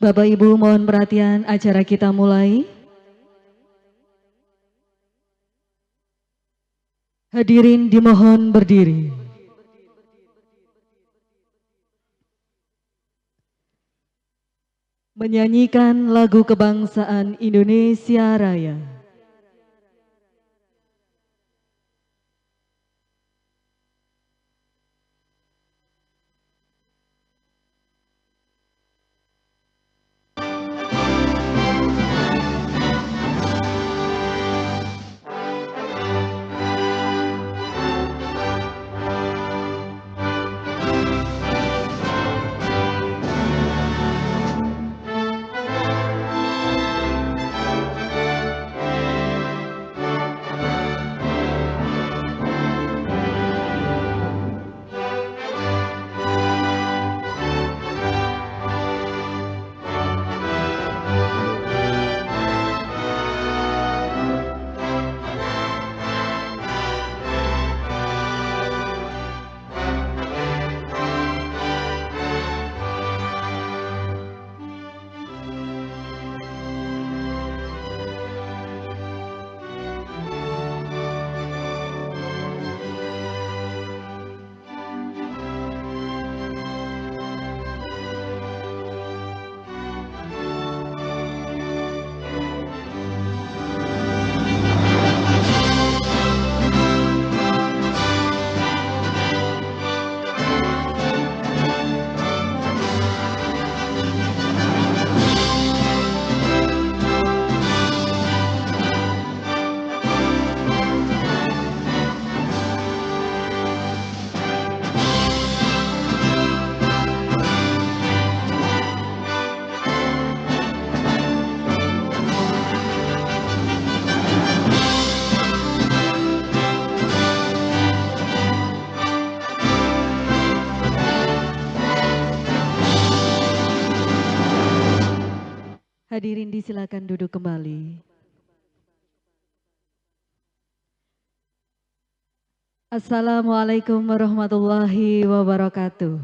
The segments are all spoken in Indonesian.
Bapak Ibu mohon perhatian, acara kita mulai. Hadirin dimohon berdiri. Menyanyikan lagu kebangsaan Indonesia Raya. Hadirin disilakan duduk kembali. Assalamualaikum warahmatullahi wabarakatuh.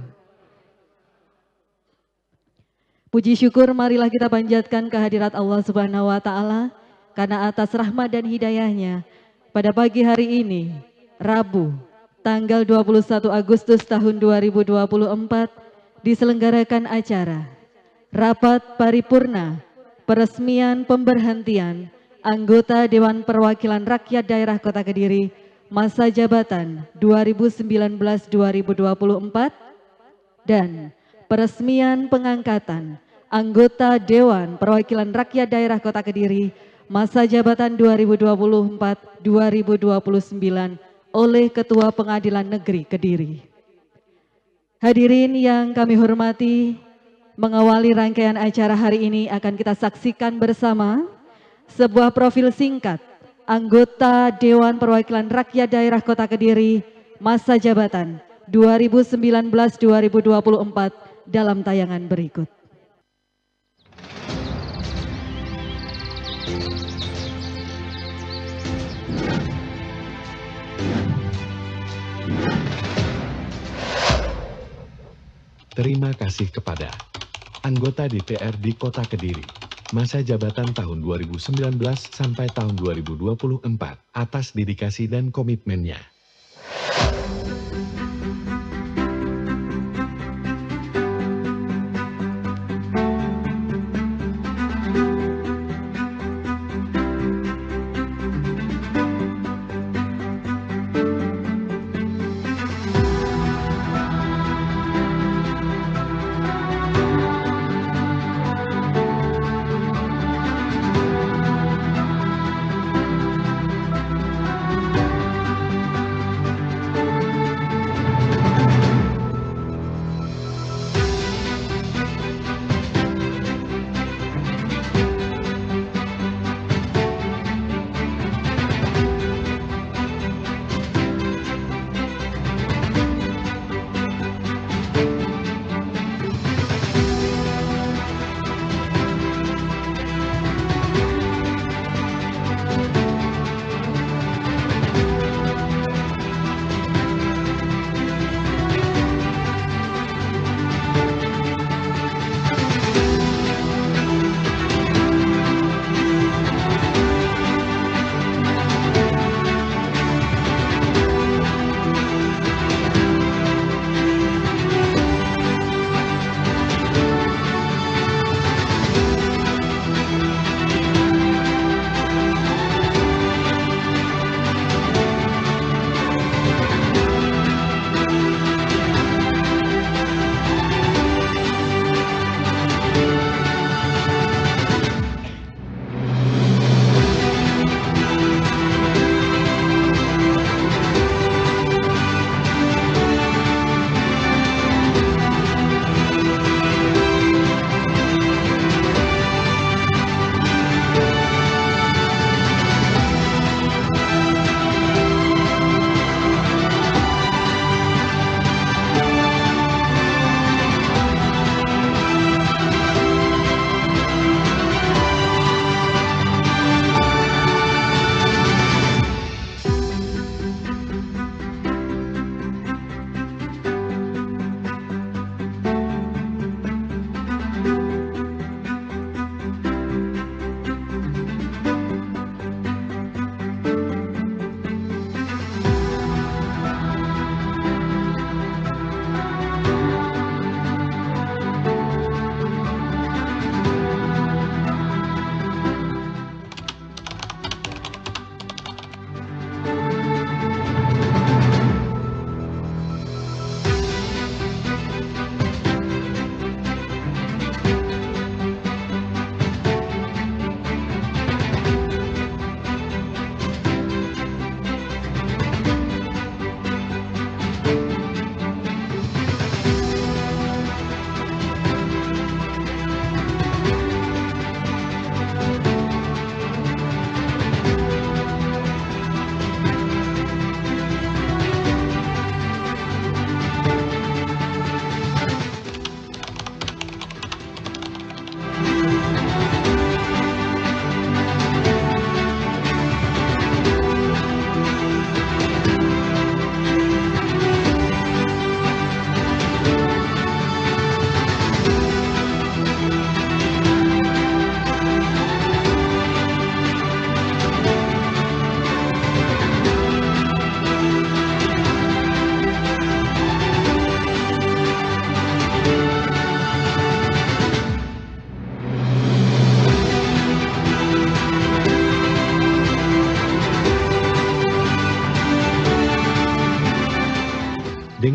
Puji syukur marilah kita panjatkan kehadirat Allah Subhanahu wa taala karena atas rahmat dan hidayahnya pada pagi hari ini, Rabu, tanggal 21 Agustus tahun 2024 diselenggarakan acara Rapat Paripurna Peresmian Pemberhentian Anggota Dewan Perwakilan Rakyat Daerah Kota Kediri masa jabatan 2019-2024 dan peresmian pengangkatan Anggota Dewan Perwakilan Rakyat Daerah Kota Kediri masa jabatan 2024-2029 oleh Ketua Pengadilan Negeri Kediri. Hadirin yang kami hormati, mengawali rangkaian acara hari ini akan kita saksikan bersama sebuah profil singkat anggota Dewan Perwakilan Rakyat Daerah Kota Kediri masa jabatan 2019-2024 dalam tayangan berikut. Terima kasih kepada anggota DPRD Kota Kediri, masa jabatan tahun 2019 sampai tahun 2024 atas dedikasi dan komitmennya.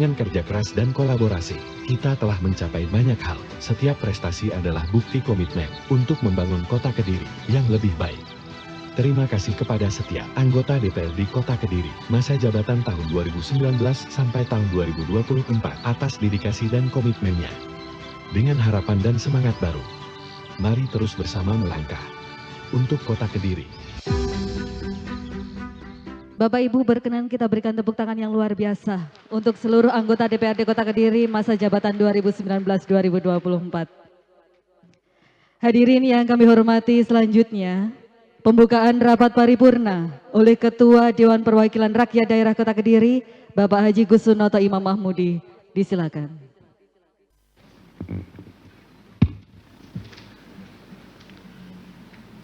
Dengan kerja keras dan kolaborasi, kita telah mencapai banyak hal. Setiap prestasi adalah bukti komitmen untuk membangun Kota Kediri yang lebih baik. Terima kasih kepada setiap anggota DPRD Kota Kediri, masa jabatan tahun 2019 sampai tahun 2024 atas dedikasi dan komitmennya. Dengan harapan dan semangat baru, mari terus bersama melangkah untuk Kota Kediri. Bapak Ibu, berkenan kita berikan tepuk tangan yang luar biasa untuk seluruh anggota DPRD Kota Kediri masa jabatan 2019-2024. Hadirin yang kami hormati, selanjutnya pembukaan rapat paripurna oleh Ketua Dewan Perwakilan Rakyat Daerah Kota Kediri, Bapak Haji Gus Sunoto Imam Mahmudi. Disilakan.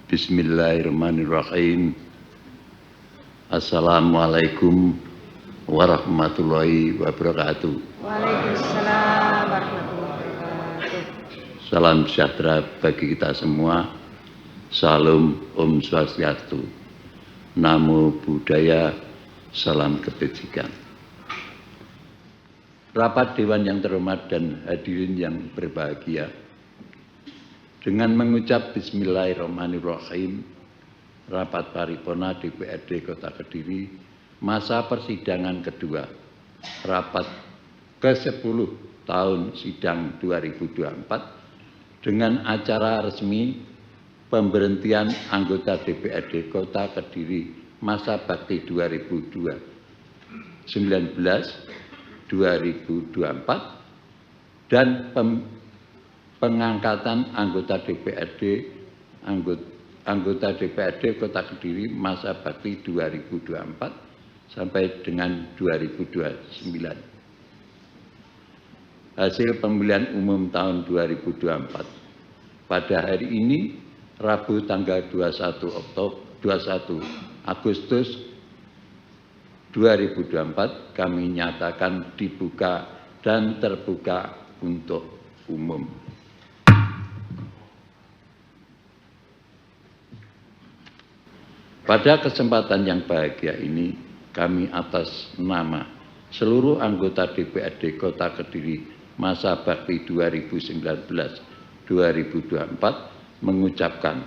Bismillahirrahmanirrahim. Assalamualaikum warahmatullahi wabarakatuh. Waalaikumsalam warahmatullahi wabarakatuh. Salam sejahtera bagi kita semua. Salam Om Swastiastu. Namo Buddhaya. Salam kebajikan. Rapat Dewan yang terhormat dan hadirin yang berbahagia. Dengan mengucap Bismillahirrahmanirrahim, rapat paripurna DPRD Kota Kediri masa persidangan kedua rapat ke-10 tahun sidang 2024 dengan acara resmi pemberhentian anggota DPRD Kota Kediri masa bakti 2019-2024 dan pengangkatan anggota DPRD Kota Kediri masa bakti 2024 sampai dengan 2029. Hasil pemilihan umum tahun 2024. Pada hari ini, Rabu tanggal 21 Agustus 2024, kami nyatakan dibuka dan terbuka untuk umum. Pada kesempatan yang bahagia ini, kami atas nama seluruh anggota DPRD Kota Kediri masa bakti 2019-2024 mengucapkan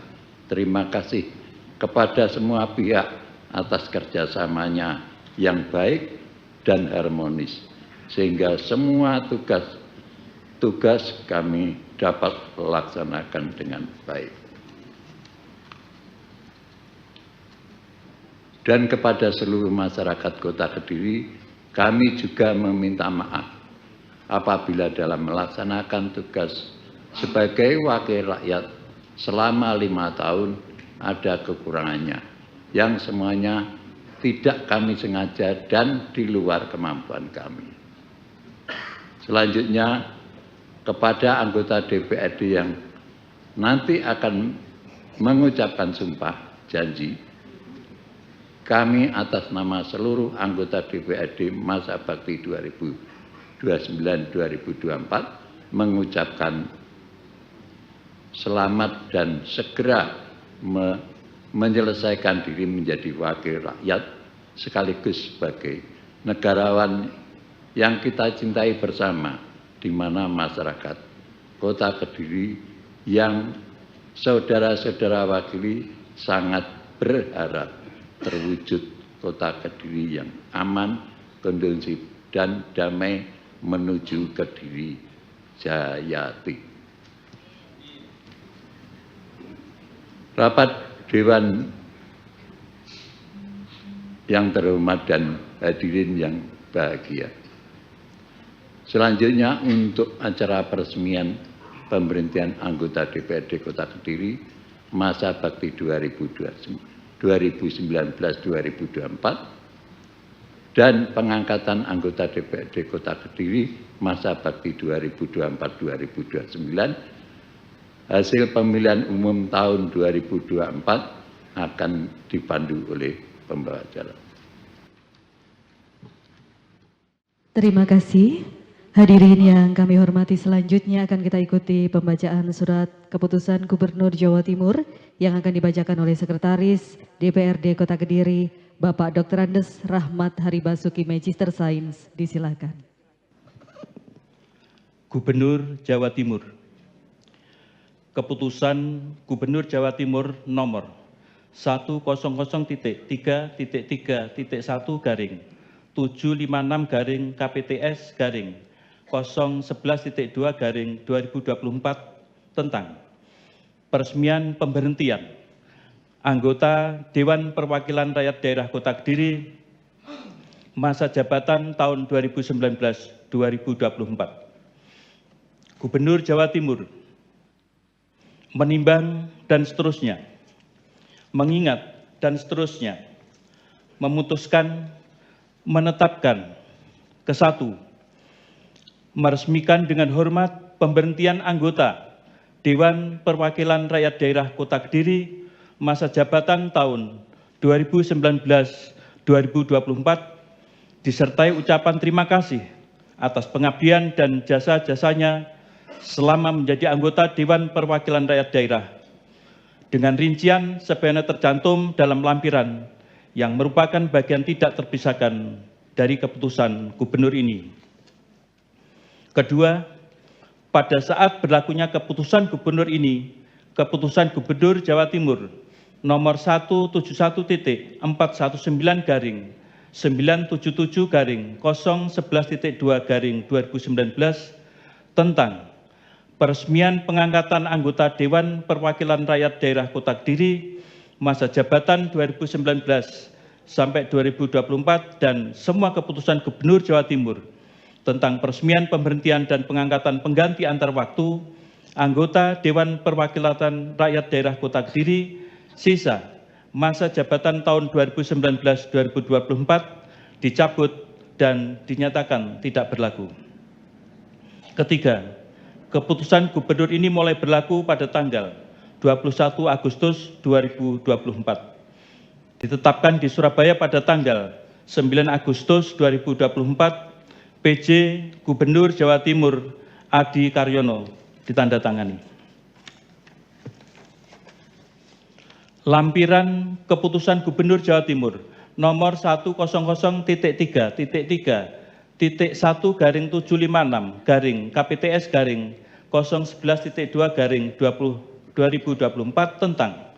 terima kasih kepada semua pihak atas kerjasamanya yang baik dan harmonis, sehingga semua tugas kami dapat laksanakan dengan baik. Dan kepada seluruh masyarakat Kota Kediri, kami juga meminta maaf apabila dalam melaksanakan tugas sebagai wakil rakyat selama 5 tahun ada kekurangannya, yang semuanya tidak kami sengaja dan di luar kemampuan kami. Selanjutnya, kepada anggota DPRD yang nanti akan mengucapkan sumpah janji, kami atas nama seluruh anggota DPRD masa bakti 2029-2024 mengucapkan selamat dan segera menyelesaikan diri menjadi wakil rakyat sekaligus sebagai negarawan yang kita cintai bersama, di mana masyarakat Kota Kediri yang saudara-saudara wakili sangat berharap terwujud Kota Kediri yang aman, kondusif, dan damai menuju Kediri Jayati. Rapat Dewan yang terhormat dan hadirin yang bahagia. Selanjutnya untuk acara peresmian pemberhentian anggota DPRD Kota Kediri masa bakti 2019-2024 dan pengangkatan anggota DPRD Kota Kediri masa bakti 2024-2029. Hasil pemilihan umum tahun 2024 akan dipandu oleh pembawa acara. Terima kasih. Hadirin yang kami hormati, selanjutnya akan kita ikuti pembacaan surat keputusan Gubernur Jawa Timur yang akan dibacakan oleh Sekretaris DPRD Kota Kediri, Bapak Dr. Andes Rahmat Haribasuki, Magister Sains. Disilakan. Gubernur Jawa Timur. Keputusan Gubernur Jawa Timur nomor 100.3.3.1/KPTS/011.2/2024 tentang peresmian pemberhentian anggota Dewan Perwakilan Rakyat Daerah Kota Kediri masa jabatan tahun 2019-2024. Gubernur Jawa Timur menimbang dan seterusnya, mengingat dan seterusnya, memutuskan, menetapkan, ke-1, meresmikan dengan hormat pemberhentian anggota Dewan Perwakilan Rakyat Daerah Kota Kediri masa jabatan tahun 2019-2024 disertai ucapan terima kasih atas pengabdian dan jasa-jasanya selama menjadi anggota Dewan Perwakilan Rakyat Daerah, dengan rincian sebagaimana tercantum dalam lampiran yang merupakan bagian tidak terpisahkan dari keputusan Gubernur ini. Kedua, pada saat berlakunya keputusan Gubernur ini, keputusan Gubernur Jawa Timur nomor 171.499/977/011.2/2019 tentang peresmian pengangkatan anggota Dewan Perwakilan Rakyat Daerah Kota Kediri masa jabatan 2019 sampai 2024 dan semua keputusan Gubernur Jawa Timur tentang peresmian pemberhentian dan pengangkatan pengganti antar waktu anggota Dewan Perwakilan Rakyat Daerah Kota Kediri sisa masa jabatan tahun 2019-2024 dicabut dan dinyatakan tidak berlaku. Ketiga, keputusan Gubernur ini mulai berlaku pada tanggal 21 Agustus 2024. Ditetapkan di Surabaya pada tanggal 9 Agustus 2024, PJ Gubernur Jawa Timur Adi Karyono ditandatangani. Lampiran Keputusan Gubernur Jawa Timur nomor 100.3.1/KPTS/011.2/2024 tentang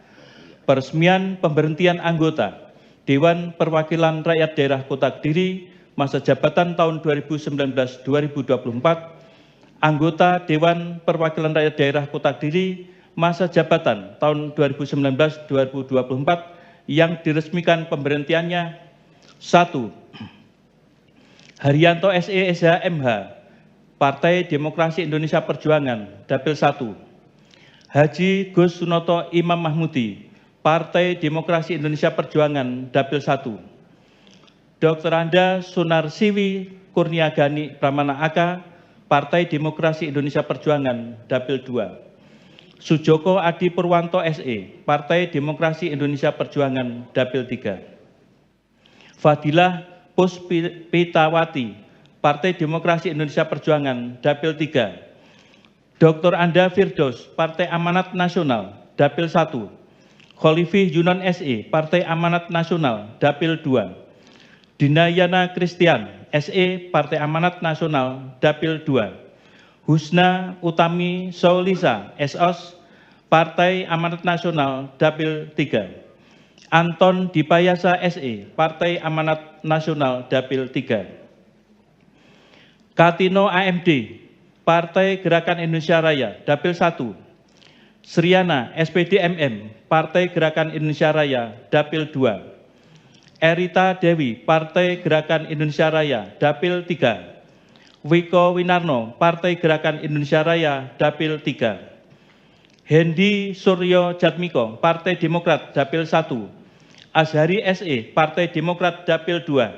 peresmian pemberhentian anggota Dewan Perwakilan Rakyat Daerah Kota Kediri masa jabatan tahun 2019-2024, anggota Dewan Perwakilan Rakyat Daerah Kota Kediri masa jabatan tahun 2019-2024 yang diresmikan pemberhentiannya. 1. Haryanto SE SH MH, Partai Demokrasi Indonesia Perjuangan, Dapil 1. Haji Gus Sunoto Imam Mahmudi, Partai Demokrasi Indonesia Perjuangan, Dapil 1. Dr. Anda Sunarsiwi Kurniagani Pramana AK, Partai Demokrasi Indonesia Perjuangan, Dapil 2. Sujoko Adi Purwanto SE, Partai Demokrasi Indonesia Perjuangan, Dapil 3. Fadilah Puspitawati, Partai Demokrasi Indonesia Perjuangan, Dapil 3. Dr. Anda Firdaus, Partai Amanat Nasional, Dapil 1. Kholifi Yunan SE, Partai Amanat Nasional, Dapil 2. Dinayana Kristian SE, Partai Amanat Nasional, Dapil 2. Husna Utami Saulisa SOS, Partai Amanat Nasional, Dapil 3. Anton Dipayasa SE, Partai Amanat Nasional, Dapil 3. Katino AMD, Partai Gerakan Indonesia Raya, Dapil 1. Sriana SPD MM, Partai Gerakan Indonesia Raya, Dapil 2. Erita Dewi, Partai Gerakan Indonesia Raya, Dapil 3. Wiko Winarno, Partai Gerakan Indonesia Raya, Dapil 3. Hendi Suryo Jatmiko, Partai Demokrat, Dapil 1. Azhari SE, Partai Demokrat, Dapil 2.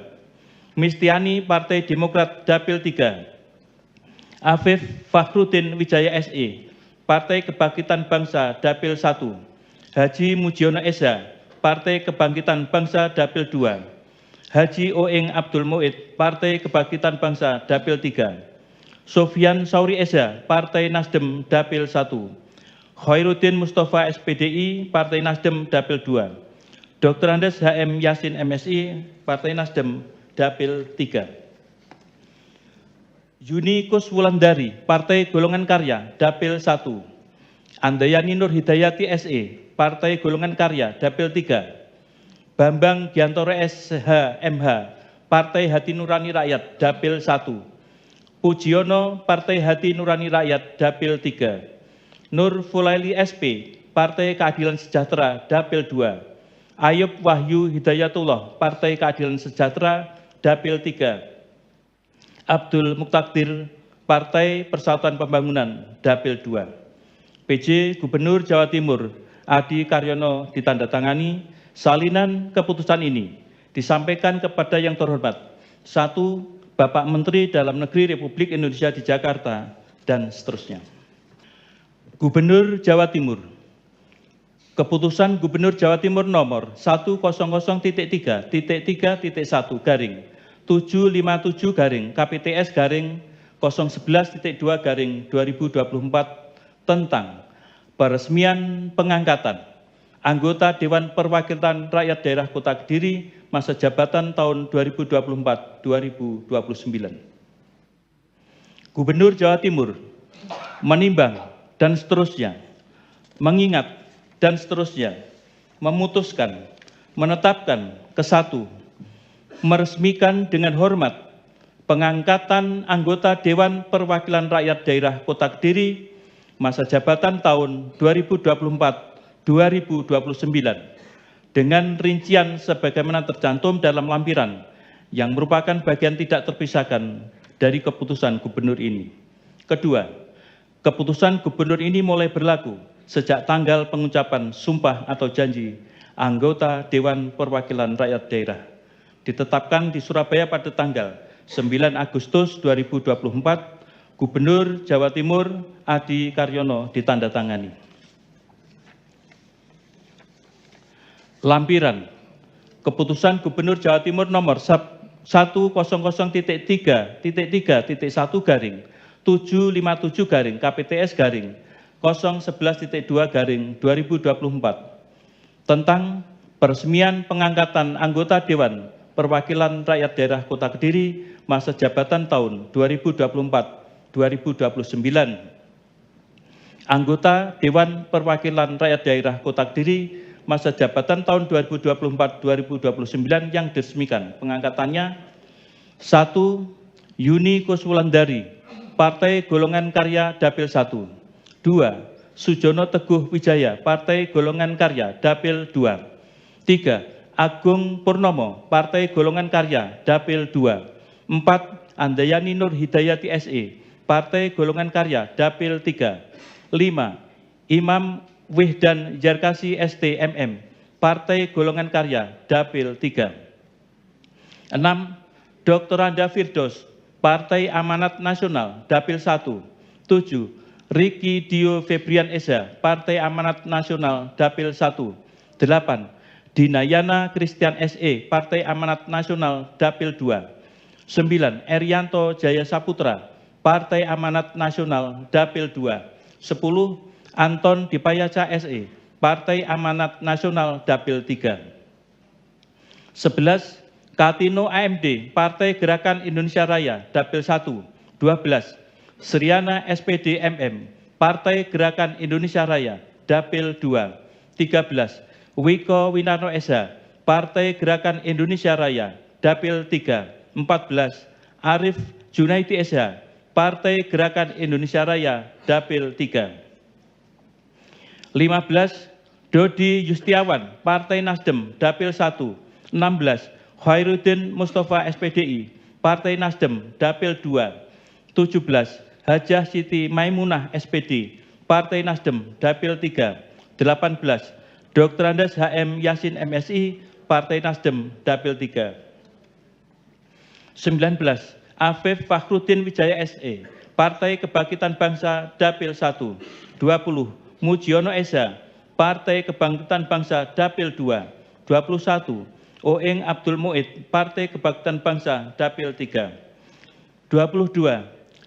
Mistiani, Partai Demokrat, Dapil 3. Afif Fakhrudin Wijaya SE, Partai Kebangkitan Bangsa, Dapil 1. Haji Mujiono Eza, Partai Kebangkitan Bangsa, Dapil 2. Haji Oeng Abdul Muid, Partai Kebangkitan Bangsa, Dapil 3. Sofyan Sauri Eza, Partai Nasdem, Dapil 1. Khairuddin Mustafa SPDI, Partai Nasdem, Dapil 2. Dr. Andes HM Yasin MSI, Partai Nasdem, Dapil 3. Yuni Kuswulandari, Partai Golongan Karya, Dapil 1. Andayani Nur Hidayati SE, Partai Golongan Karya, Dapil 3. Bambang Giantoro SH MH, Partai Hati Nurani Rakyat, Dapil 1. Pujiono, Partai Hati Nurani Rakyat, Dapil 3. Nur Fulaili SP, Partai Keadilan Sejahtera, Dapil 2. Ayub Wahyu Hidayatullah, Partai Keadilan Sejahtera, Dapil 3. Abdul Muktadir, Partai Persatuan Pembangunan, Dapil 2. PJ Gubernur Jawa Timur, Adi Karyono ditandatangani. Salinan keputusan ini disampaikan kepada yang terhormat. 1. Bapak Menteri Dalam Negeri Republik Indonesia di Jakarta, dan seterusnya. Gubernur Jawa Timur. Keputusan Gubernur Jawa Timur nomor 100.3.3.1 garing 757 garing KPTS garing 011.2 garing 2024 tentang peresmian pengangkatan anggota Dewan Perwakilan Rakyat Daerah Kota Kediri masa jabatan tahun 2024-2029. Gubernur Jawa Timur menimbang dan seterusnya, mengingat dan seterusnya, memutuskan, menetapkan ke-1, meresmikan dengan hormat pengangkatan anggota Dewan Perwakilan Rakyat Daerah Kota Kediri masa jabatan tahun 2024-2029 dengan rincian sebagaimana tercantum dalam lampiran yang merupakan bagian tidak terpisahkan dari keputusan gubernur ini. Kedua, keputusan gubernur ini mulai berlaku sejak tanggal pengucapan sumpah atau janji anggota Dewan Perwakilan Rakyat Daerah ditetapkan di Surabaya pada tanggal 9 Agustus 2024, Gubernur Jawa Timur Adi Karyono ditandatangani. Lampiran Keputusan Gubernur Jawa Timur nomor 100.3.3.1 garing 757 garing KPTS garing 011.2 garing 2024 tentang peresmian pengangkatan anggota Dewan Perwakilan Rakyat Daerah Kota Kediri masa jabatan tahun 2024-2029. Anggota Dewan Perwakilan Rakyat Daerah Kota Kediri masa jabatan tahun 2024-2029 yang diresmikan pengangkatannya. 1. Yuni Kuswulandari, Partai Golongan Karya, Dapil 1. 2. Sujono Teguh Wijaya, Partai Golongan Karya, Dapil 2. 3. Agung Purnomo, Partai Golongan Karya, Dapil 2. 4. Andayani Nur Hidayati SE, Partai Golongan Karya, Dapil 3. 5. Imam Wihdan Yarkasi ST MM, Partai Golongan Karya, Dapil 3. 6. Dr. Anda Firdos, Partai Amanat Nasional, Dapil 1. 7. Riki Dio Febrian Eza, Partai Amanat Nasional, Dapil 1. 8. Dinayana Christian SE, Partai Amanat Nasional, Dapil 2. 9. Erianto Jaya Saputra, Partai Amanat Nasional, Dapil 2. 10. Anton Dipayaca SE, Partai Amanat Nasional, Dapil 3. 11. Katino AMD, Partai Gerakan Indonesia Raya, Dapil 1. 12. Sriana SPD MM, Partai Gerakan Indonesia Raya, Dapil 2. 13. Wiko Winarno Esa, Partai Gerakan Indonesia Raya, Dapil 3. 14. Arif Junaidi Esa, Partai Gerakan Indonesia Raya, Dapil 3. 15. Dodi Yustiawan, Partai Nasdem, Dapil 1. 16. Khairuddin Mustafa SPDI, Partai Nasdem, Dapil 2. 17. Hajah Siti Maimunah SPD, Partai Nasdem, Dapil 3. 18. Dr. Andes HM Yasin MSI, Partai Nasdem, Dapil 3. 19. Afif Fakhruddin Wijaya SE, Partai Kebangkitan Bangsa, Dapil 1. 20. Mujiono Eza, Partai Kebangkitan Bangsa, Dapil 2. 21. Oeng Abdul Muid, Partai Kebangkitan Bangsa, Dapil 3. 22.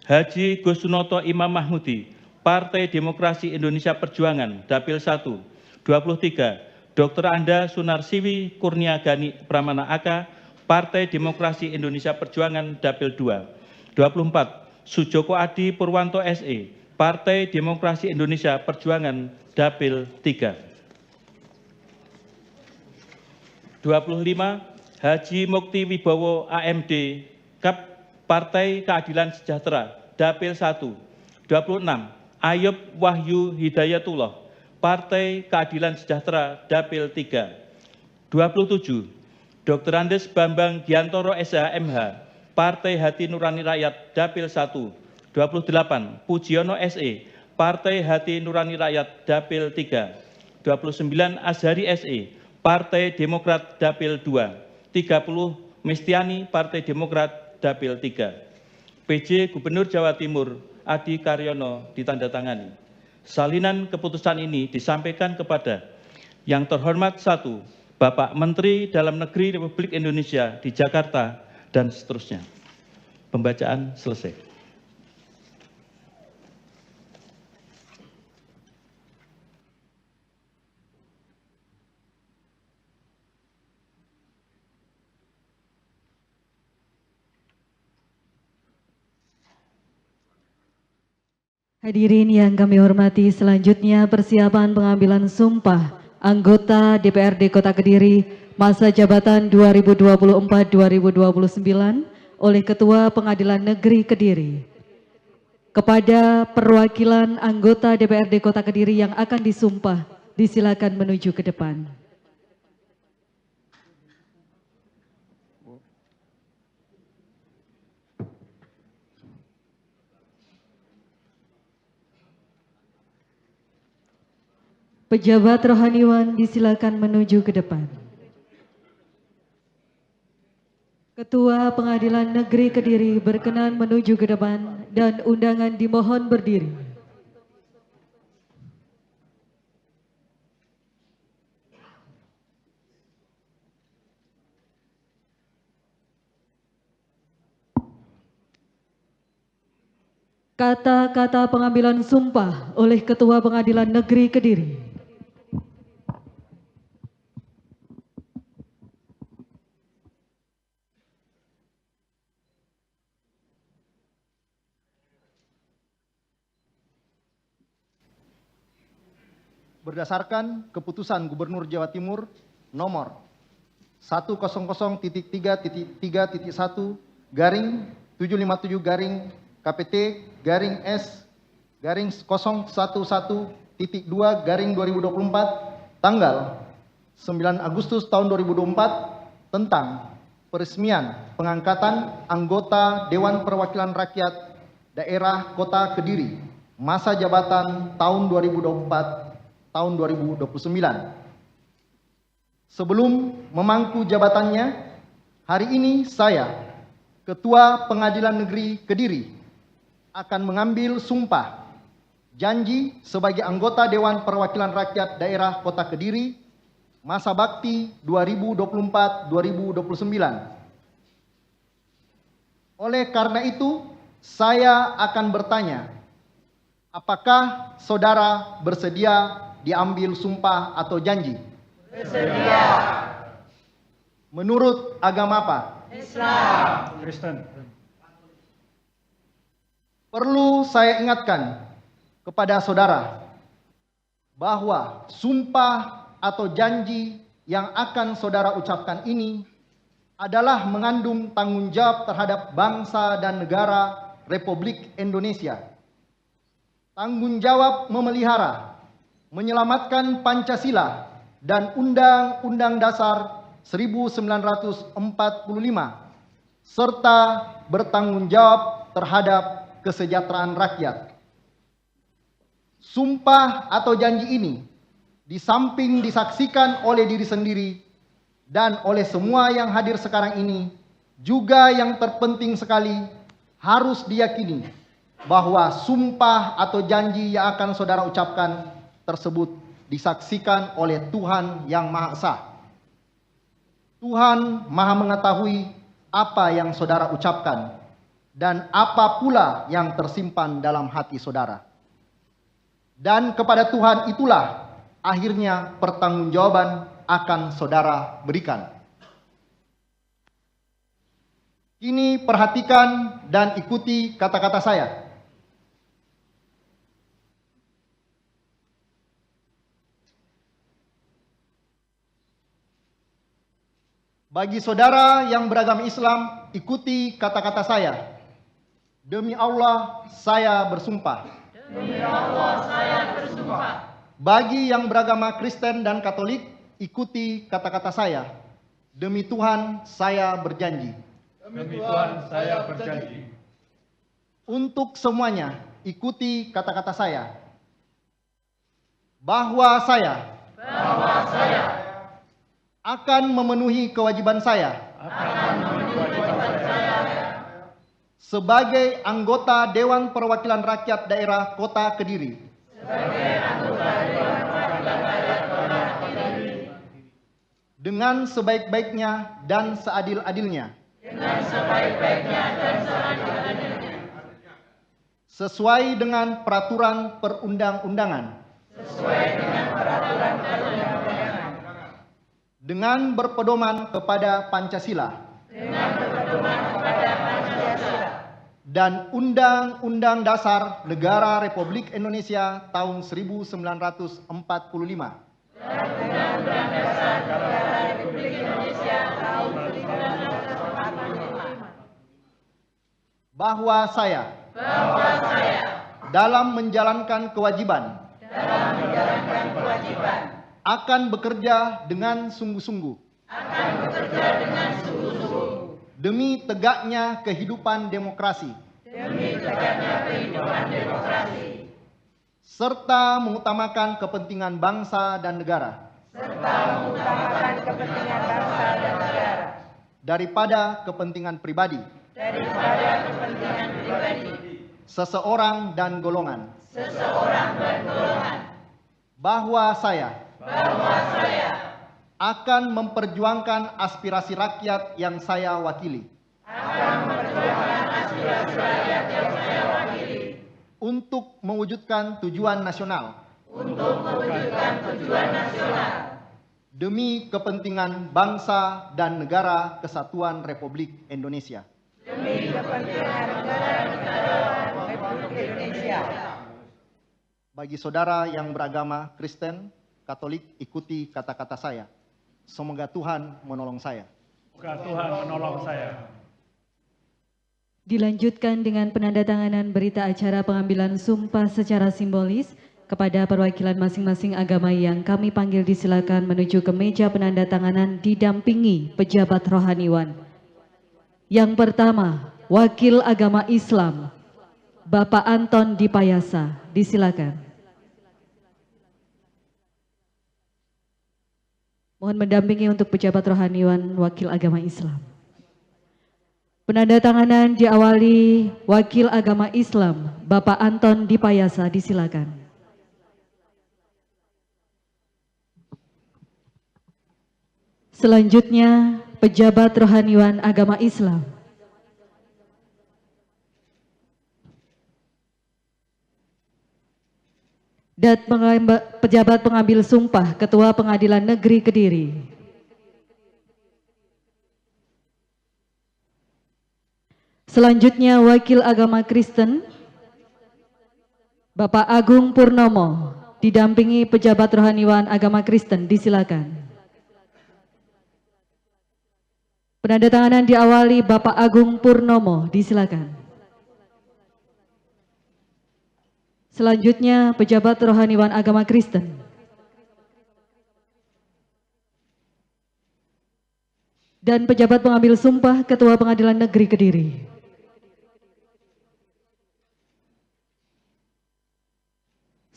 Haji Gusnoto Imam Mahmudi, Partai Demokrasi Indonesia Perjuangan, Dapil 1. 23. Dr. Anda Sunarsiwi Kurnia Gani Pramana AK, Partai Demokrasi Indonesia Perjuangan, Dapil 2. 24. Sujoko Adi Purwanto SE, Partai Demokrasi Indonesia Perjuangan, Dapil 3. 25, Haji Mukti Wibowo AMD, Kap Partai Keadilan Sejahtera, Dapil 1. 26, Ayub Wahyu Hidayatullah, Partai Keadilan Sejahtera, Dapil 3. 27, Dr. Andes Bambang Giantoro SH.MH, Partai Hati Nurani Rakyat, Dapil 1. 28, Pujiono SE, Partai Hati Nurani Rakyat, Dapil 3. 29, Azhari SE, Partai Demokrat, Dapil 2. 30, Mistiani, Partai Demokrat, Dapil 3. PJ Gubernur Jawa Timur Adi Karyono ditandatangani. Salinan keputusan ini disampaikan kepada yang terhormat 1, Bapak Menteri Dalam Negeri Republik Indonesia di Jakarta, dan seterusnya. Pembacaan selesai. Hadirin yang kami hormati, selanjutnya persiapan pengambilan sumpah anggota DPRD Kota Kediri masa jabatan 2024-2029 oleh Ketua Pengadilan Negeri Kediri. Kepada perwakilan anggota DPRD Kota Kediri yang akan disumpah, disilakan menuju ke depan. Pejabat rohaniwan disilakan menuju ke depan. Ketua Pengadilan Negeri Kediri berkenan menuju ke depan dan undangan dimohon berdiri. Kata-kata pengambilan sumpah oleh Ketua Pengadilan Negeri Kediri. Berdasarkan keputusan Gubernur Jawa Timur nomor 100.33.1/S/011.2/2024 tanggal 9 Agustus tahun 2024 tentang peresmian pengangkatan anggota Dewan Perwakilan Rakyat Daerah Kota Kediri masa jabatan tahun 2024 tahun 2029. Sebelum memangku jabatannya, hari ini saya, Ketua Pengadilan Negeri Kediri, akan mengambil sumpah janji sebagai anggota Dewan Perwakilan Rakyat Daerah Kota Kediri masa bakti 2024-2029. Oleh karena itu, saya akan bertanya, apakah saudara bersedia diambil sumpah atau janji? Bersedia. Menurut agama apa? Islam. Kristen. Perlu saya ingatkan kepada saudara bahwa sumpah atau janji yang akan saudara ucapkan ini adalah mengandung tanggung jawab terhadap bangsa dan negara Republik Indonesia. Tanggung jawab memelihara, menyelamatkan Pancasila dan Undang-Undang Dasar 1945, serta bertanggung jawab terhadap kesejahteraan rakyat. Sumpah atau janji ini di samping disaksikan oleh diri sendiri dan oleh semua yang hadir sekarang ini, juga yang terpenting sekali harus diyakini bahwa sumpah atau janji yang akan saudara ucapkan tersebut disaksikan oleh Tuhan yang Maha Esa. Tuhan Maha mengetahui apa yang saudara ucapkan dan apa pula yang tersimpan dalam hati saudara. Dan kepada Tuhan itulah akhirnya pertanggungjawaban akan saudara berikan. Kini perhatikan dan ikuti kata-kata saya. Bagi saudara yang beragama Islam, ikuti kata-kata saya. Demi Allah, saya bersumpah. Demi Allah saya bersumpah. Bagi yang beragama Kristen dan Katolik, ikuti kata-kata saya. Demi Tuhan, saya berjanji. Demi Tuhan saya berjanji. Untuk semuanya, ikuti kata-kata saya. Bahwa saya akan memenuhi kewajiban saya sebagai anggota Dewan Perwakilan Rakyat Daerah Kota Kediri. Dengan sebaik-baiknya dan seadil-adilnya. Sesuai dengan peraturan perundang-undangan. Dengan berpedoman kepada Pancasila. Dan Undang-Undang Dasar Negara Republik Indonesia tahun 1945. Bahwa saya dalam menjalankan kewajiban akan bekerja dengan sungguh-sungguh demi tegaknya kehidupan demokrasi serta mengutamakan kepentingan bangsa dan negara daripada kepentingan pribadi seseorang dan golongan. Bahwa saya akan memperjuangkan aspirasi rakyat yang saya wakili. Untuk mewujudkan tujuan nasional. Demi kepentingan bangsa dan negara kesatuan Republik Indonesia. Bagi saudara yang beragama Kristen, Katolik, ikuti kata-kata saya. Semoga Tuhan menolong saya. Semoga Tuhan menolong saya. Dilanjutkan dengan penandatanganan berita acara pengambilan sumpah secara simbolis kepada perwakilan masing-masing agama yang kami panggil disilakan menuju ke meja penandatanganan didampingi pejabat rohaniwan. Yang pertama, Wakil Agama Islam, Bapak Anton Dipayasa, disilakan. Mohon mendampingi untuk pejabat rohaniwan Wakil Agama Islam. Penandatanganan diawali Wakil Agama Islam, Bapak Anton Dipayasa, disilakan. Selanjutnya, pejabat rohaniwan agama Islam. Dan pejabat pengambil sumpah Ketua Pengadilan Negeri Kediri. Selanjutnya Wakil Agama Kristen, Bapak Agung Purnomo, didampingi pejabat rohaniwan agama Kristen, disilakan. Penandatanganan diawali Bapak Agung Purnomo, disilakan. Selanjutnya pejabat rohaniwan agama Kristen. Dan pejabat pengambil sumpah Ketua Pengadilan Negeri Kediri.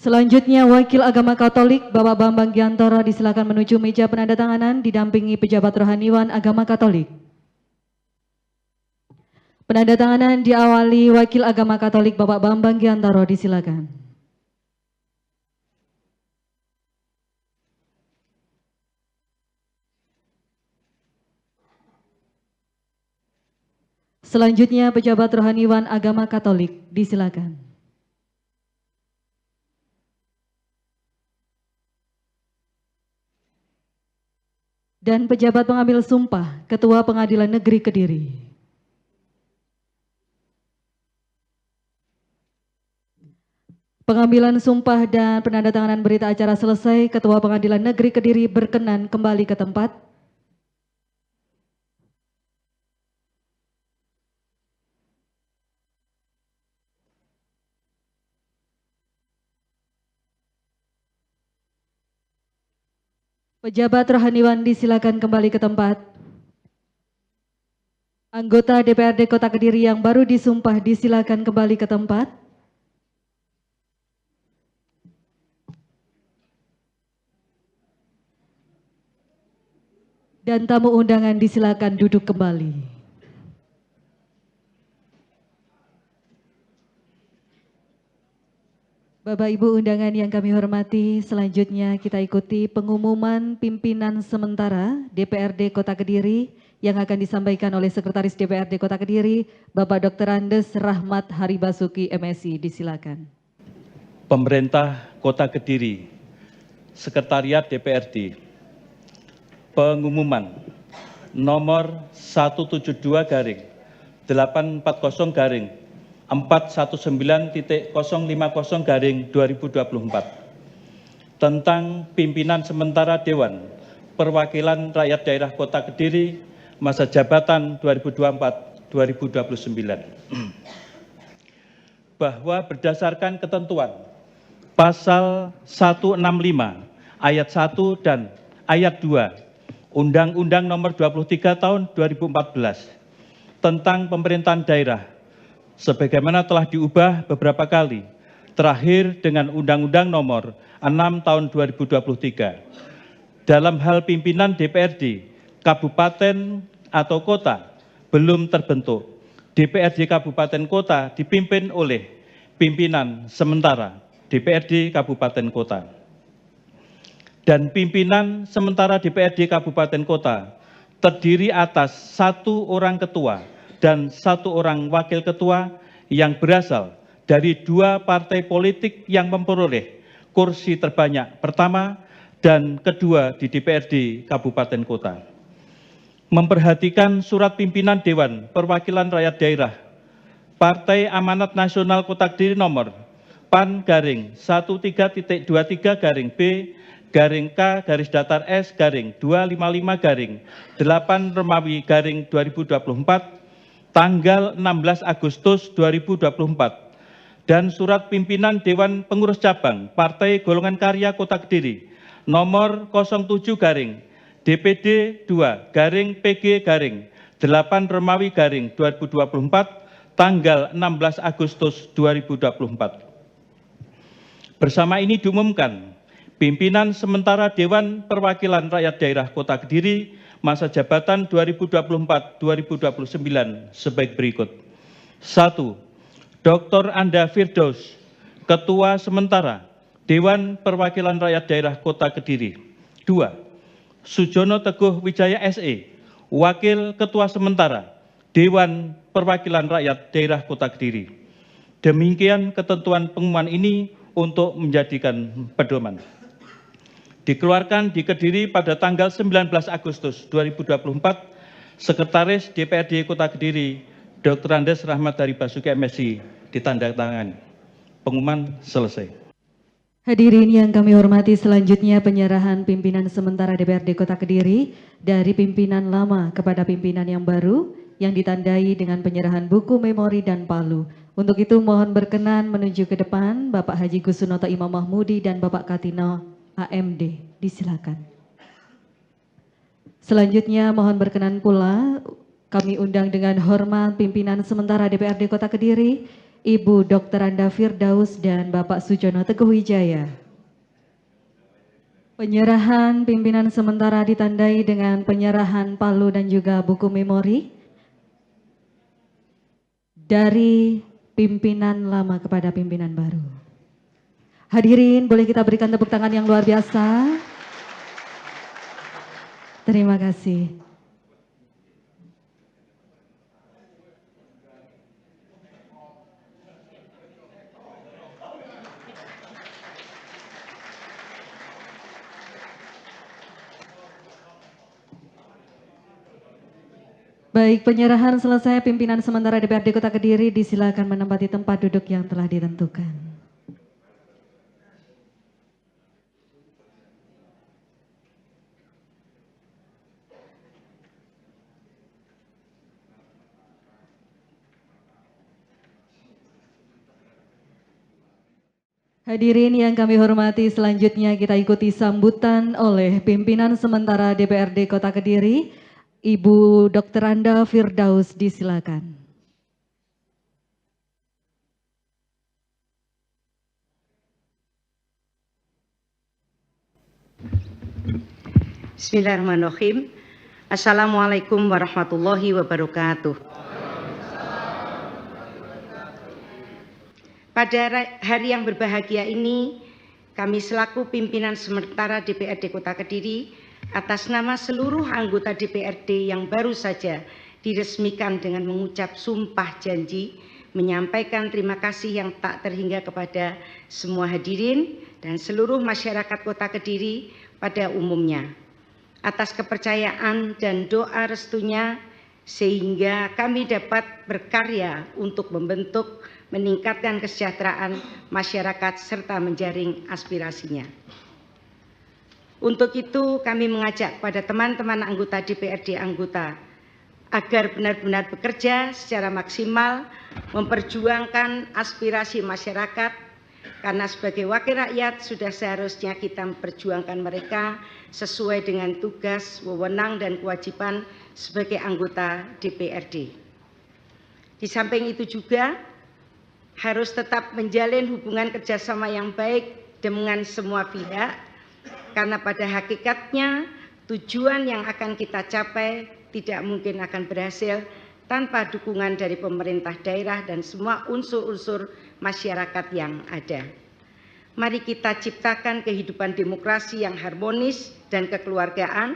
Selanjutnya Wakil Agama Katolik Bapak Bambang Giantoro disilakan menuju meja penandatanganan didampingi pejabat rohaniwan agama Katolik. Penandatanganan diawali Wakil Agama Katolik Bapak Bambang Giantoro, disilakan. Selanjutnya pejabat rohaniwan agama Katolik, disilakan. Dan pejabat pengambil sumpah Ketua Pengadilan Negeri Kediri. Pengambilan sumpah dan penandatanganan berita acara selesai, Ketua Pengadilan Negeri Kediri berkenan kembali ke tempat. Pejabat rohaniwan disilakan kembali ke tempat. Anggota DPRD Kota Kediri yang baru disumpah disilakan kembali ke tempat. Dan tamu undangan disilakan duduk kembali. Bapak Ibu undangan yang kami hormati, selanjutnya kita ikuti pengumuman pimpinan sementara DPRD Kota Kediri yang akan disampaikan oleh Sekretaris DPRD Kota Kediri, Bapak Dr. Andes Rahmat Haribasuki MSI, disilakan. Pemerintah Kota Kediri, Sekretariat DPRD, pengumuman nomor 172-419.050-2024 tentang pimpinan sementara Dewan Perwakilan Rakyat Daerah Kota Kediri masa jabatan 2024-2029. Bahwa berdasarkan ketentuan Pasal 165 Ayat 1 dan Ayat 2 Undang-Undang Nomor 23 Tahun 2014 tentang pemerintahan daerah sebagaimana telah diubah beberapa kali, terakhir dengan Undang-Undang Nomor 6 Tahun 2023. Dalam hal pimpinan DPRD kabupaten atau kota belum terbentuk. DPRD kabupaten kota dipimpin oleh pimpinan sementara DPRD kabupaten kota. Dan pimpinan sementara DPRD Kabupaten Kota terdiri atas 1 orang ketua dan 1 orang wakil ketua yang berasal dari 2 partai politik yang memperoleh kursi terbanyak pertama dan kedua di DPRD Kabupaten Kota. Memperhatikan surat pimpinan Dewan Perwakilan Rakyat Daerah Partai Amanat Nasional Kota Kediri nomor PAN-13.23-B garing K garis datar S garing 255 garing 8 Romawi garing 2024 tanggal 16 Agustus 2024 dan surat pimpinan Dewan Pengurus Cabang Partai Golongan Karya Kota Kediri nomor 07 garing DPD 2 garing PG garing 8 Romawi garing 2024 tanggal 16 Agustus 2024. Bersama ini diumumkan pimpinan sementara Dewan Perwakilan Rakyat Daerah Kota Kediri masa jabatan 2024-2029 sebagai berikut. 1. Dr. Anda Firdaus, Ketua Sementara Dewan Perwakilan Rakyat Daerah Kota Kediri. 2. Sujono Teguh Wijaya SE, Wakil Ketua Sementara Dewan Perwakilan Rakyat Daerah Kota Kediri. Demikian ketentuan pengumuman ini untuk menjadikan pedoman. Dikeluarkan di Kediri pada tanggal 19 Agustus 2024, Sekretaris DPRD Kota Kediri, Dr. Andes Rahmat Haribasuki MSI, ditandatangani. Pengumuman selesai. Hadirin yang kami hormati, selanjutnya penyerahan pimpinan sementara DPRD Kota Kediri dari pimpinan lama kepada pimpinan yang baru yang ditandai dengan penyerahan buku memori dan palu. Untuk itu mohon berkenan menuju ke depan Bapak Haji Gusunoto Imam Mahmudi dan Bapak Katino AMD, disilakan. Selanjutnya mohon berkenan pula kami undang dengan hormat pimpinan sementara DPRD Kota Kediri, Ibu Dr. Anda Firdaus dan Bapak Sujono Teguh Wijaya. Penyerahan pimpinan sementara ditandai dengan penyerahan palu dan juga buku memori dari pimpinan lama kepada pimpinan baru. Hadirin, boleh kita berikan tepuk tangan yang luar biasa. Terima kasih. Baik, penyerahan selesai. Pimpinan sementara DPRD Kota Kediri disilakan menempati tempat duduk yang telah ditentukan. Hadirin yang kami hormati, selanjutnya kita ikuti sambutan oleh pimpinan sementara DPRD Kota Kediri, Ibu Dr. Anda Firdaus, disilakan. Bismillahirrahmanirrahim. Assalamualaikum warahmatullahi wabarakatuh. Pada hari yang berbahagia ini, kami selaku pimpinan sementara DPRD Kota Kediri atas nama seluruh anggota DPRD yang baru saja diresmikan dengan mengucap sumpah janji, menyampaikan terima kasih yang tak terhingga kepada semua hadirin dan seluruh masyarakat Kota Kediri pada umumnya atas kepercayaan dan doa restunya sehingga kami dapat berkarya untuk membentuk, meningkatkan kesejahteraan masyarakat serta menjaring aspirasinya. Untuk itu kami mengajak pada teman-teman anggota DPRD agar benar-benar bekerja secara maksimal memperjuangkan aspirasi masyarakat, karena sebagai wakil rakyat sudah seharusnya kita memperjuangkan mereka sesuai dengan tugas, wewenang dan kewajiban sebagai anggota DPRD. Di samping itu juga harus tetap menjalin hubungan kerjasama yang baik dengan semua pihak, karena pada hakikatnya tujuan yang akan kita capai tidak mungkin akan berhasil tanpa dukungan dari pemerintah daerah dan semua unsur-unsur masyarakat yang ada. Mari kita ciptakan kehidupan demokrasi yang harmonis dan kekeluargaan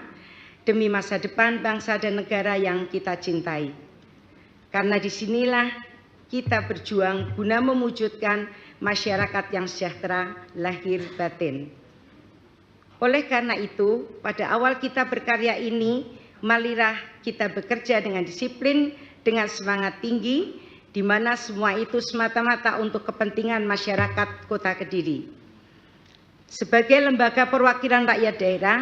demi masa depan bangsa dan negara yang kita cintai. Karena disinilah kita berjuang guna mewujudkan masyarakat yang sejahtera lahir batin. Oleh karena itu, pada awal kita berkarya ini, marilah kita bekerja dengan disiplin, dengan semangat tinggi, di mana semua itu semata-mata untuk kepentingan masyarakat Kota Kediri. Sebagai lembaga perwakilan rakyat daerah,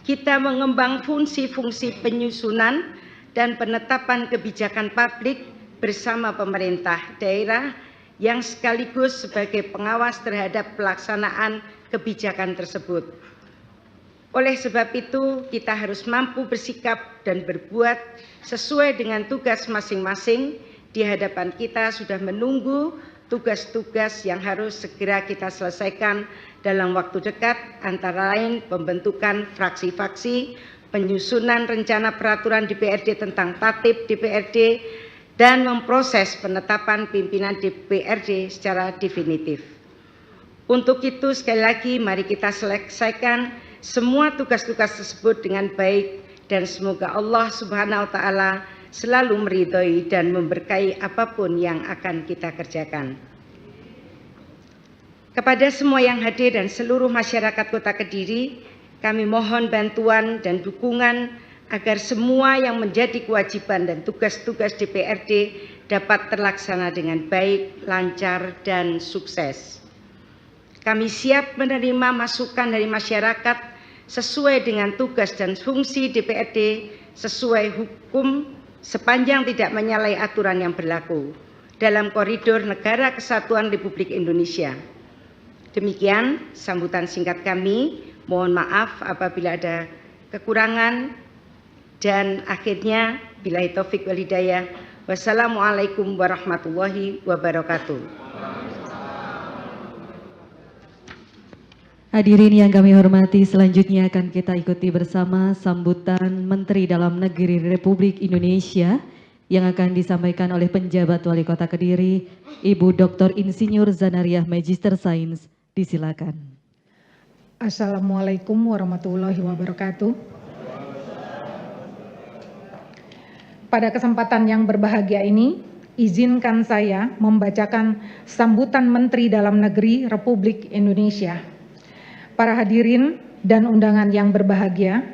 kita mengembang fungsi-fungsi penyusunan dan penetapan kebijakan publik bersama pemerintah daerah yang sekaligus sebagai pengawas terhadap pelaksanaan kebijakan tersebut. Oleh sebab itu, kita harus mampu bersikap dan berbuat sesuai dengan tugas masing-masing. Di hadapan kita sudah menunggu tugas-tugas yang harus segera kita selesaikan dalam waktu dekat, antara lain pembentukan fraksi-fraksi, penyusunan rencana peraturan DPRD tentang tatip DPRD, dan memproses penetapan pimpinan DPRD secara definitif. Untuk itu sekali lagi mari kita selesaikan semua tugas-tugas tersebut dengan baik dan semoga Allah Subhanahu wa taala selalu meridhoi dan memberkahi apapun yang akan kita kerjakan. Kepada semua yang hadir dan seluruh masyarakat Kota Kediri, kami mohon bantuan dan dukungan agar semua yang menjadi kewajiban dan tugas-tugas DPRD dapat terlaksana dengan baik, lancar, dan sukses. Kami siap menerima masukan dari masyarakat sesuai dengan tugas dan fungsi DPRD sesuai hukum sepanjang tidak menyalahi aturan yang berlaku dalam koridor Negara Kesatuan Republik Indonesia. Demikian sambutan singkat kami. Mohon maaf apabila ada kekurangan dan akhirnya billahi taufik wal hidayah. Wassalamualaikum warahmatullahi wabarakatuh. Hadirin yang kami hormati, selanjutnya akan kita ikuti bersama sambutan Menteri Dalam Negeri Republik Indonesia yang akan disampaikan oleh penjabat Wali Kota Kediri, Ibu Dr. Insinyur Zanariah Magister Sains. Disilakan. Assalamualaikum warahmatullahi wabarakatuh. Pada kesempatan yang berbahagia ini, izinkan saya membacakan sambutan Menteri Dalam Negeri Republik Indonesia. Para hadirin dan undangan yang berbahagia,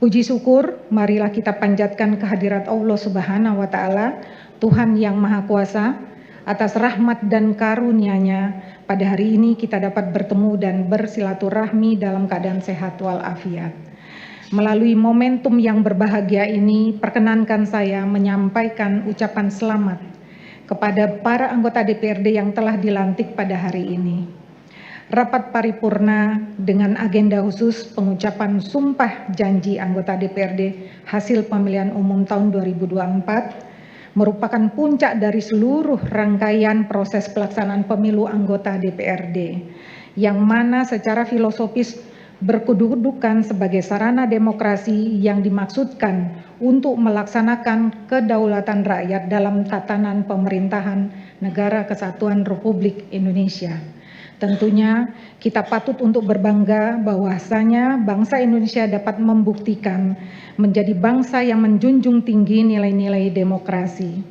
puji syukur marilah kita panjatkan kehadirat Allah Subhanahu wa taala, Tuhan yang Maha Kuasa, atas rahmat dan karunia-Nya pada hari ini kita dapat bertemu dan bersilaturahmi dalam keadaan sehat walafiat. Melalui momentum yang berbahagia ini, perkenankan saya menyampaikan ucapan selamat kepada para anggota DPRD yang telah dilantik pada hari ini. rapat paripurna dengan agenda khusus pengucapan sumpah janji anggota DPRD hasil pemilihan umum tahun 2024 merupakan puncak dari seluruh rangkaian proses pelaksanaan pemilu anggota DPRD, yang mana secara filosofis berkedudukan sebagai sarana demokrasi yang dimaksudkan untuk melaksanakan kedaulatan rakyat dalam tatanan pemerintahan Negara Kesatuan Republik Indonesia. Tentunya kita patut untuk berbangga bahwasanya bangsa Indonesia dapat membuktikan menjadi bangsa yang menjunjung tinggi nilai-nilai demokrasi,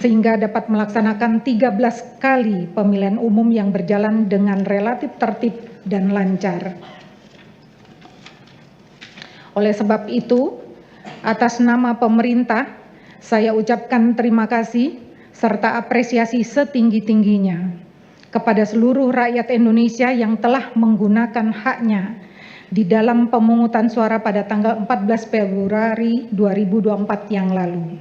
sehingga dapat melaksanakan 13 kali pemilihan umum yang berjalan dengan relatif tertib dan lancar. Oleh sebab itu, atas nama pemerintah, saya ucapkan terima kasih serta apresiasi setinggi-tingginya kepada seluruh rakyat Indonesia yang telah menggunakan haknya di dalam pemungutan suara pada tanggal 14 Februari 2024 yang lalu.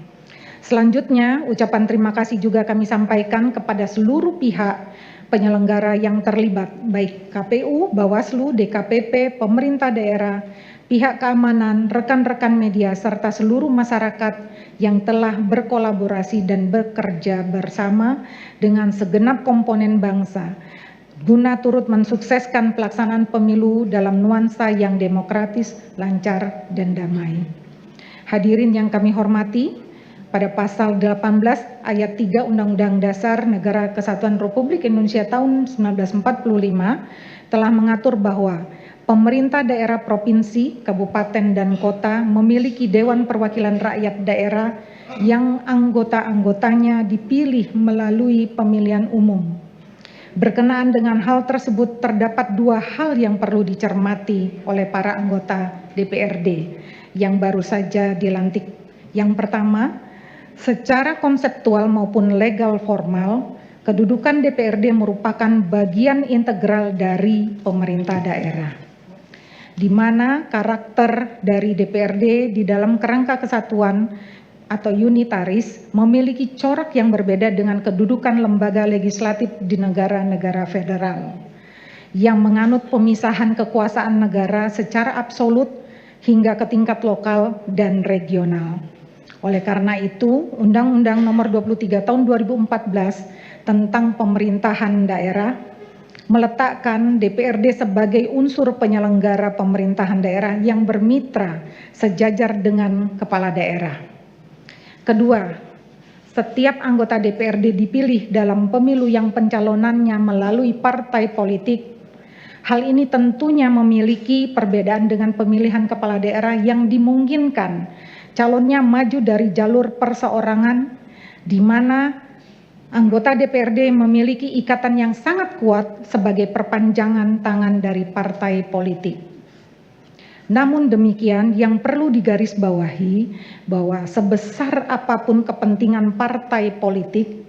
Selanjutnya, ucapan terima kasih juga kami sampaikan kepada seluruh pihak penyelenggara yang terlibat, baik KPU, Bawaslu, DKPP, pemerintah daerah, pihak keamanan, rekan-rekan media, serta seluruh masyarakat yang telah berkolaborasi dan bekerja bersama dengan segenap komponen bangsa guna turut mensukseskan pelaksanaan pemilu dalam nuansa yang demokratis, lancar, dan damai. Hadirin yang kami hormati, pada pasal 18 ayat 3 Undang-Undang Dasar Negara Kesatuan Republik Indonesia tahun 1945 telah mengatur bahwa pemerintah daerah provinsi, kabupaten, dan kota memiliki Dewan Perwakilan Rakyat Daerah yang anggota-anggotanya dipilih melalui pemilihan umum. Berkenaan dengan hal tersebut, terdapat dua hal yang perlu dicermati oleh para anggota DPRD yang baru saja dilantik. Yang pertama, secara konseptual maupun legal formal, kedudukan DPRD merupakan bagian integral dari pemerintah daerah, di mana karakter dari DPRD di dalam kerangka kesatuan atau unitaris memiliki corak yang berbeda dengan kedudukan lembaga legislatif di negara-negara federal yang menganut pemisahan kekuasaan negara secara absolut hingga ke tingkat lokal dan regional. Oleh karena itu, Undang-Undang Nomor 23 Tahun 2014 tentang Pemerintahan Daerah meletakkan DPRD sebagai unsur penyelenggara pemerintahan daerah yang bermitra sejajar dengan kepala daerah. Kedua, setiap anggota DPRD dipilih dalam pemilu yang pencalonannya melalui partai politik. Hal ini tentunya memiliki perbedaan dengan pemilihan kepala daerah yang dimungkinkan calonnya maju dari jalur perseorangan, di mana anggota DPRD memiliki ikatan yang sangat kuat sebagai perpanjangan tangan dari partai politik. Namun demikian, yang perlu digarisbawahi bahwa sebesar apapun kepentingan partai politik,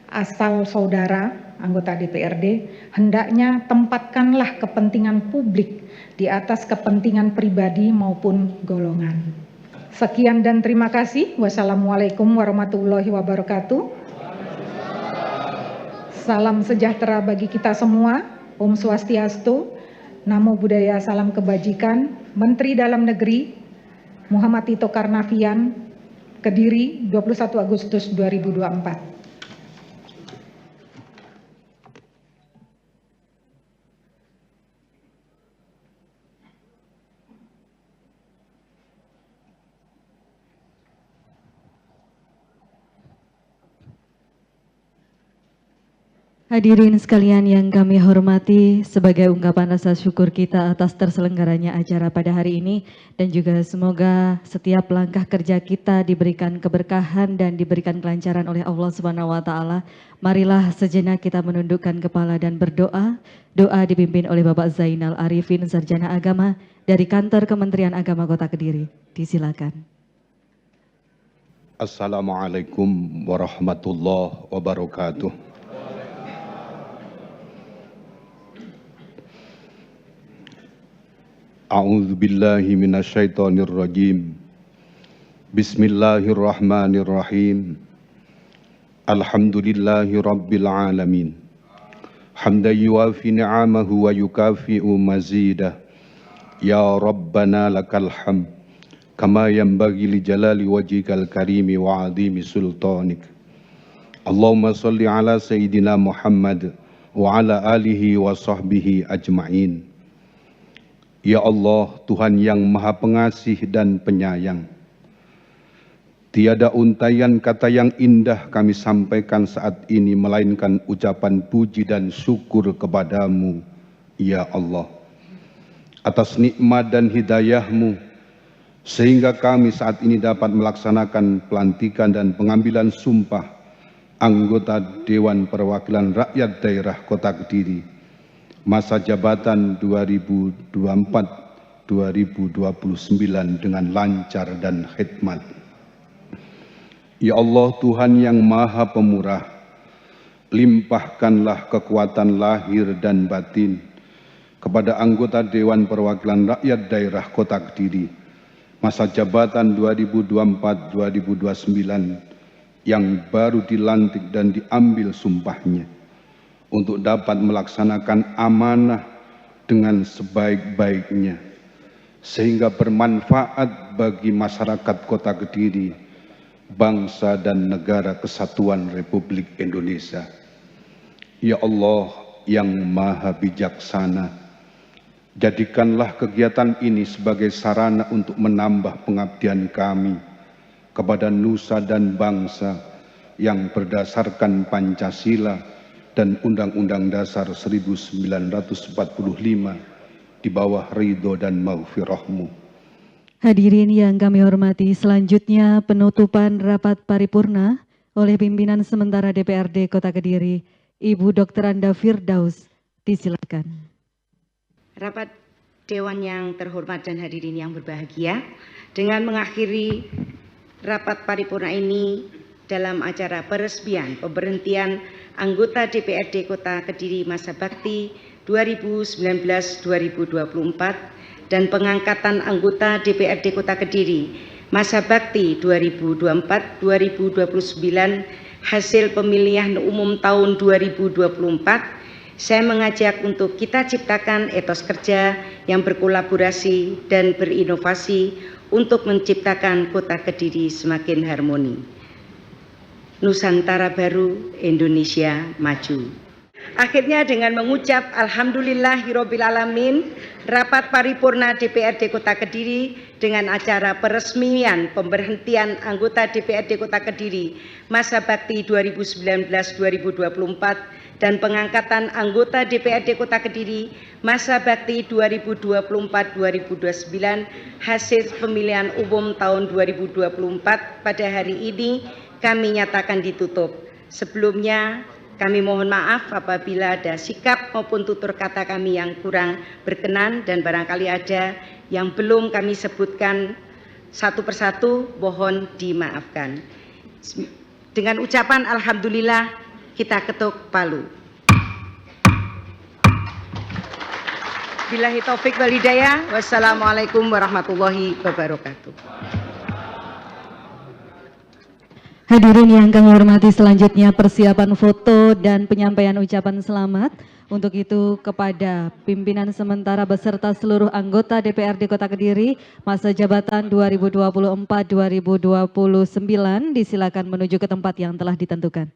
asal saudara anggota DPRD hendaknya tempatkanlah kepentingan publik di atas kepentingan pribadi maupun golongan. Sekian dan terima kasih. Wassalamualaikum warahmatullahi wabarakatuh. Salam sejahtera bagi kita semua. Om Swastiastu. Namo Buddhaya, salam kebajikan. Menteri Dalam Negeri Muhammad Tito Karnavian, Kediri, 21 Agustus 2024. Hadirin sekalian yang kami hormati, sebagai ungkapan rasa syukur kita atas terselenggaranya acara pada hari ini, dan juga semoga setiap langkah kerja kita diberikan keberkahan dan diberikan kelancaran oleh Allah Subhanahu wa Ta'ala. Marilah sejenak kita menundukkan kepala dan berdoa. Doa dipimpin oleh Bapak Zainal Arifin, Sarjana Agama dari Kantor Kementerian Agama Kota Kediri. Disilakan. Assalamualaikum warahmatullahi wabarakatuh. A'udzu billahi minasyaitonir rajim. Bismillahirrahmanirrahim. Alhamdulillahi rabbil alamin. حمدا يوافي نعمه ويكافئ مزيده يا ربنا لك الحمد كما ينبغي لجلال وجهك الكريم وعظيم سلطانك اللهم صل على سيدنا محمد وعلى آله وصحbihi ajma'in. Ya Allah, Tuhan yang Maha Pengasih dan Penyayang, tiada untayan kata yang indah kami sampaikan saat ini melainkan ucapan puji dan syukur kepadamu, ya Allah, atas nikmat dan hidayah-Mu, sehingga kami saat ini dapat melaksanakan pelantikan dan pengambilan sumpah anggota Dewan Perwakilan Rakyat Daerah Kota Kediri masa jabatan 2024-2029 dengan lancar dan khidmat. Ya Allah, Tuhan yang Maha Pemurah, limpahkanlah kekuatan lahir dan batin kepada anggota Dewan Perwakilan Rakyat Daerah Kota Kediri masa jabatan 2024-2029 yang baru dilantik dan diambil sumpahnya untuk dapat melaksanakan amanah dengan sebaik-baiknya sehingga bermanfaat bagi masyarakat Kota Kediri, bangsa dan negara kesatuan Republik Indonesia. Ya Allah yang Maha Bijaksana, jadikanlah kegiatan ini sebagai sarana untuk menambah pengabdian kami kepada nusa dan bangsa yang berdasarkan Pancasila dan Undang-Undang Dasar 1945 di bawah ridho dan maghfirah-Mu. Hadirin yang kami hormati, selanjutnya penutupan rapat paripurna oleh pimpinan sementara DPRD Kota Kediri, Ibu Dr. Anda Firdaus. Disilakan. Rapat Dewan yang terhormat dan hadirin yang berbahagia, dengan mengakhiri rapat paripurna ini dalam acara peresmian pemberhentian anggota DPRD Kota Kediri masa bakti 2019-2024 dan pengangkatan anggota DPRD Kota Kediri masa bakti 2024-2029 hasil pemilihan umum tahun 2024, saya mengajak untuk kita ciptakan etos kerja yang berkolaborasi dan berinovasi untuk menciptakan Kota Kediri semakin harmoni. Nusantara baru, Indonesia maju. Akhirnya dengan mengucap Alhamdulillahirabbil alamin, rapat paripurna DPRD Kota Kediri dengan acara peresmian pemberhentian anggota DPRD Kota Kediri masa bakti 2019-2024 dan pengangkatan anggota DPRD Kota Kediri masa bakti 2024-2029 hasil pemilihan umum tahun 2024 pada hari ini kami nyatakan ditutup. Sebelumnya kami mohon maaf apabila ada sikap maupun tutur kata kami yang kurang berkenan dan barangkali ada yang belum kami sebutkan satu persatu, mohon dimaafkan. Dengan ucapan Alhamdulillah, kita ketuk palu. Billahi taufik wal hidayah. Wassalamualaikum warahmatullahi wabarakatuh. Hadirin yang kami hormati, selanjutnya persiapan foto dan penyampaian ucapan selamat. Untuk itu kepada pimpinan sementara beserta seluruh anggota DPRD Kota Kediri masa jabatan 2024-2029 disilakan menuju ke tempat yang telah ditentukan.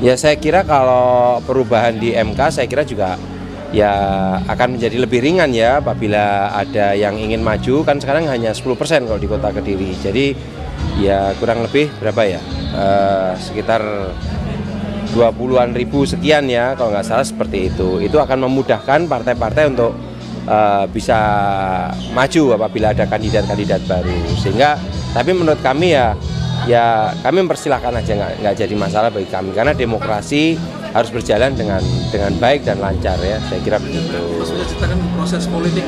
Ya, saya kira kalau perubahan di MK saya kira juga ya akan menjadi lebih ringan ya apabila ada yang ingin maju, kan sekarang hanya 10% kalau di Kota Kediri. Jadi ya kurang lebih berapa ya, sekitar 20-an ribu sekian ya, kalau nggak salah seperti itu. Itu akan memudahkan partai-partai untuk bisa maju apabila ada kandidat-kandidat baru. Sehingga, tapi menurut kami ya kami mempersilahkan aja, nggak jadi masalah bagi kami, karena demokrasi harus berjalan dengan baik dan lancar ya, saya kira begitu. Sudah ceritakan proses politik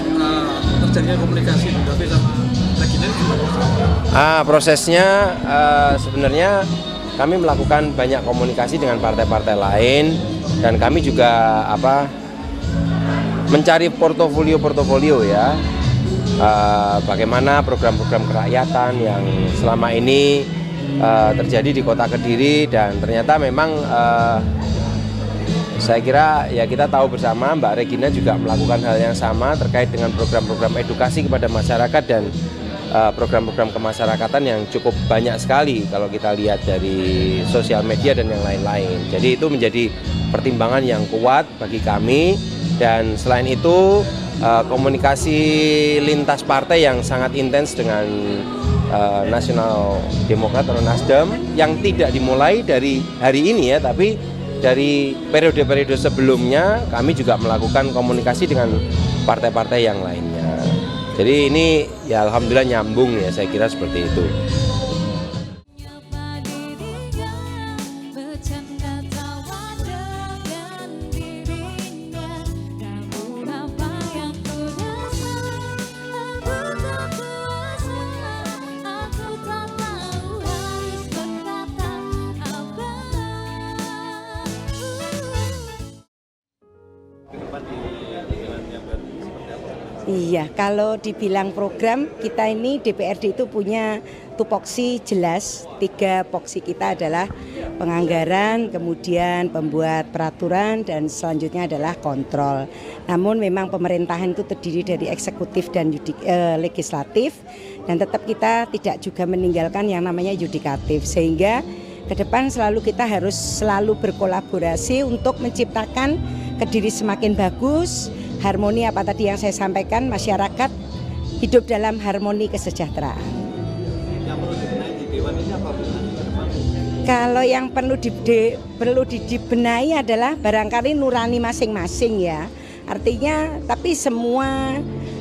terjadinya komunikasi David sama Regina gimana? Prosesnya sebenarnya kami melakukan banyak komunikasi dengan partai-partai lain, dan kami juga mencari portofolio ya, bagaimana program-program kerakyatan yang selama ini terjadi di Kota Kediri, dan ternyata memang saya kira ya kita tahu bersama Mbak Regina juga melakukan hal yang sama terkait dengan program-program edukasi kepada masyarakat dan program-program kemasyarakatan yang cukup banyak sekali kalau kita lihat dari sosial media dan yang lain-lain. Jadi itu menjadi pertimbangan yang kuat bagi kami, dan selain itu komunikasi lintas partai yang sangat intens dengan Nasional Demokrat atau Nasdem yang tidak dimulai dari hari ini ya, tapi dari periode-periode sebelumnya kami juga melakukan komunikasi dengan partai-partai yang lainnya. Jadi ini ya alhamdulillah nyambung ya, saya kira seperti itu. Iya, kalau dibilang program, kita ini DPRD itu punya tupoksi jelas. 3 poksi kita adalah penganggaran, kemudian pembuat peraturan, dan selanjutnya adalah kontrol. Namun memang pemerintahan itu terdiri dari eksekutif dan legislatif, dan tetap kita tidak juga meninggalkan yang namanya yudikatif. Sehingga ke depan kita harus selalu berkolaborasi untuk menciptakan Kediri semakin bagus. Harmoni apa tadi yang saya sampaikan, masyarakat hidup dalam harmoni kesejahteraan. Yang perlu dibenahi di Dewan ini apa? Kalau yang perlu dibenahi adalah barangkali nurani masing-masing ya. Artinya, tapi semua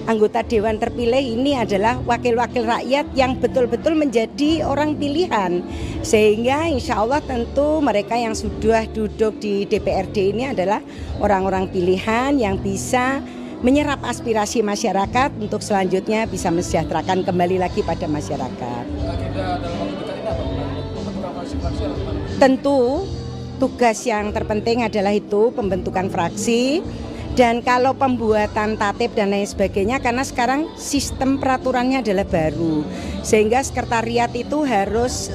anggota Dewan terpilih ini adalah wakil-wakil rakyat yang betul-betul menjadi orang pilihan. Sehingga insya Allah tentu mereka yang sudah duduk di DPRD ini adalah orang-orang pilihan yang bisa menyerap aspirasi masyarakat untuk selanjutnya bisa mensejahterakan kembali lagi pada masyarakat. Tentu tugas yang terpenting adalah itu pembentukan fraksi. Dan kalau pembuatan tatip dan lain sebagainya, karena sekarang sistem peraturannya adalah baru, sehingga sekretariat itu harus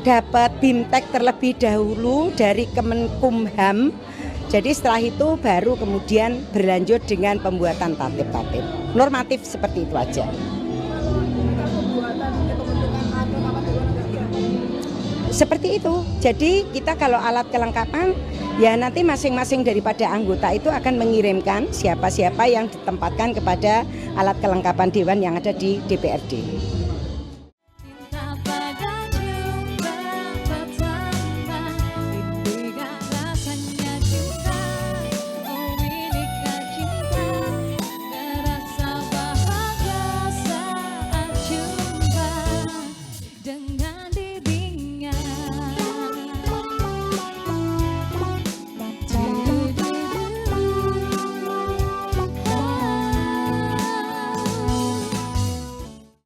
dapat BIMTEK terlebih dahulu dari Kemenkumham. Jadi setelah itu baru kemudian berlanjut dengan pembuatan tatip-tatip. Normatif seperti itu aja. Seperti itu. Jadi kita kalau alat kelengkapan, ya nanti masing-masing daripada anggota itu akan mengirimkan siapa-siapa yang ditempatkan kepada alat kelengkapan dewan yang ada di DPRD.